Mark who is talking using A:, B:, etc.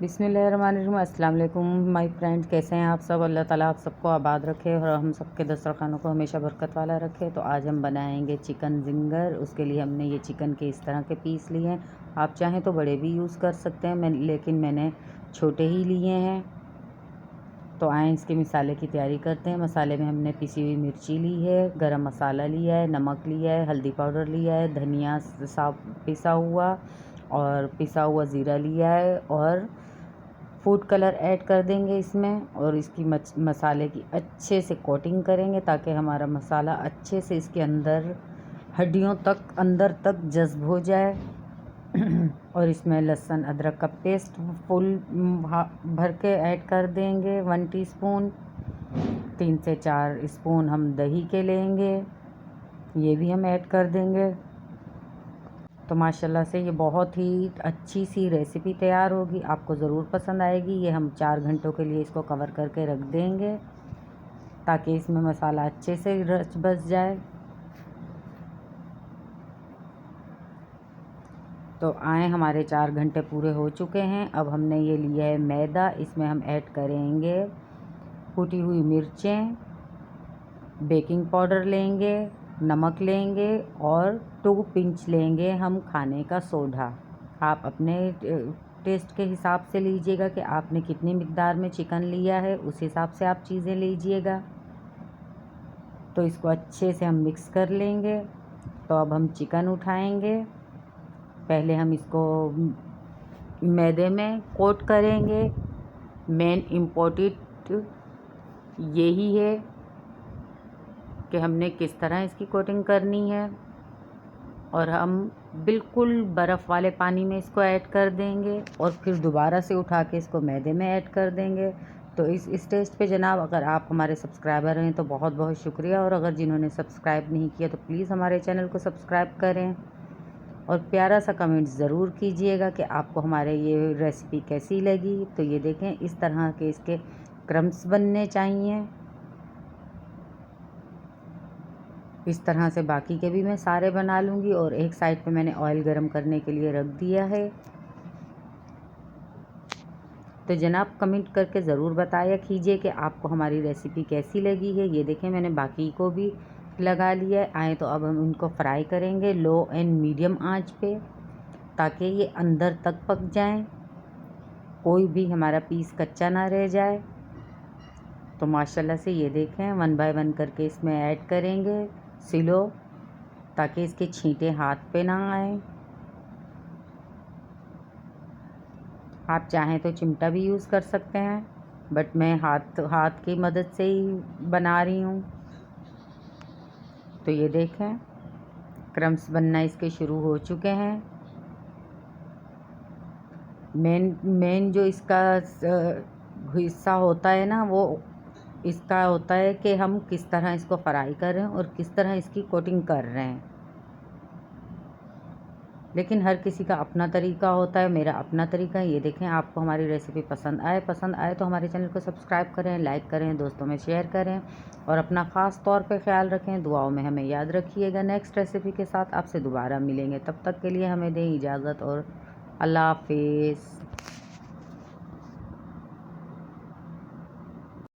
A: बिस्मिल्लाहिर्रहमानिर्रहीम। अस्सलाम वालेकुम माय फ्रेंड्स, कैसे हैं आप सब। अल्लाह ताला आप सबको आबाद रखे और हम सबके दस्तरखानों को हमेशा बरकत वाला रखे। तो आज हम बनाएंगे चिकन जिंगर। उसके लिए हमने ये चिकन के इस तरह के पीस लिए हैं। आप चाहें तो बड़े भी यूज़ कर सकते हैं, लेकिन मैंने छोटे ही लिए हैं। तो आए इसके मसाले की तैयारी करते हैं। मसाले में हमने पिसी हुई मिर्ची ली है, गरम मसाला लिया है, नमक लिया है, हल्दी पाउडर लिया है, धनिया साफ पिसा हुआ और पिसा हुआ ज़ीरा लिया है और फूड कलर ऐड कर देंगे इसमें। और इसकी मसाले की अच्छे से कोटिंग करेंगे ताकि हमारा मसाला अच्छे से इसके अंदर हड्डियों तक अंदर तक जज्ब हो जाए। और इसमें लहसुन अदरक का पेस्ट फुल भर के ऐड कर देंगे 1 टीस्पून। 3 से 4 स्पून हम दही के लेंगे, ये भी हम ऐड कर देंगे। तो माशाल्लाह से ये बहुत ही अच्छी सी रेसिपी तैयार होगी, आपको ज़रूर पसंद आएगी। ये हम 4 घंटों के लिए इसको कवर करके रख देंगे ताकि इसमें मसाला अच्छे से रच बस जाए। तो आए हमारे 4 घंटे पूरे हो चुके हैं। अब हमने ये लिया है मैदा, इसमें हम ऐड करेंगे कुटी हुई मिर्चें, बेकिंग पाउडर लेंगे, नमक लेंगे और 2 पिंच लेंगे हम खाने का सोडा। आप अपने टेस्ट के हिसाब से लीजिएगा कि आपने कितनी मिक़दार में चिकन लिया है, उस हिसाब से आप चीज़ें लीजिएगा। तो इसको अच्छे से हम मिक्स कर लेंगे। तो अब हम चिकन उठाएंगे। पहले हम इसको मैदे में कोट करेंगे। मेन इम्पोर्टेंट यही है कि हमने किस तरह इसकी कोटिंग करनी है। और हम बिल्कुल बर्फ़ वाले पानी में इसको ऐड कर देंगे और फिर दोबारा से उठा के इसको मैदे में ऐड कर देंगे। तो इस स्टेज पे जनाब, अगर आप हमारे सब्सक्राइबर हैं तो बहुत बहुत शुक्रिया, और अगर जिन्होंने सब्सक्राइब नहीं किया तो प्लीज़ हमारे चैनल को सब्सक्राइब करें और प्यारा सा कमेंट ज़रूर कीजिएगा कि आपको हमारे ये रेसिपी कैसी लगी। तो ये देखें, इस तरह के इसके क्रम्स बनने चाहिए। इस तरह से बाकी के भी मैं सारे बना लूँगी। और एक साइड पे मैंने ऑयल गरम करने के लिए रख दिया है। तो जनाब कमेंट करके ज़रूर बताया कीजिए कि आपको हमारी रेसिपी कैसी लगी है। ये देखें, मैंने बाकी को भी लगा लिया है। आए तो अब हम इनको फ्राई करेंगे लो एंड मीडियम आंच पे ताकि ये अंदर तक पक जाएं, कोई भी हमारा पीस कच्चा ना रह जाए। तो माशाल्लाह से ये देखें, 1 बाय 1 करके इसमें ऐड करेंगे सिलो ताकि इसके छींटे हाथ पे ना आए। आप चाहें तो चिमटा भी यूज़ कर सकते हैं, बट मैं हाथ की मदद से ही बना रही हूँ। तो ये देखें, क्रम्स बनना इसके शुरू हो चुके हैं। मेन जो इसका हिस्सा होता है ना, वो इसका होता है कि हम किस तरह इसको फ्राई कर रहे हैं और किस तरह इसकी कोटिंग कर रहे हैं। लेकिन हर किसी का अपना तरीका होता है, मेरा अपना तरीका है। ये देखें, आपको हमारी रेसिपी पसंद आए तो हमारे चैनल को सब्सक्राइब करें, लाइक करें, दोस्तों में शेयर करें और अपना ख़ास तौर पे ख्याल रखें। दुआओं में हमें याद रखिएगा। नेक्स्ट रेसिपी के साथ आपसे दोबारा मिलेंगे, तब तक के लिए हमें दें इजाज़त और अल्लाह हाफिज़।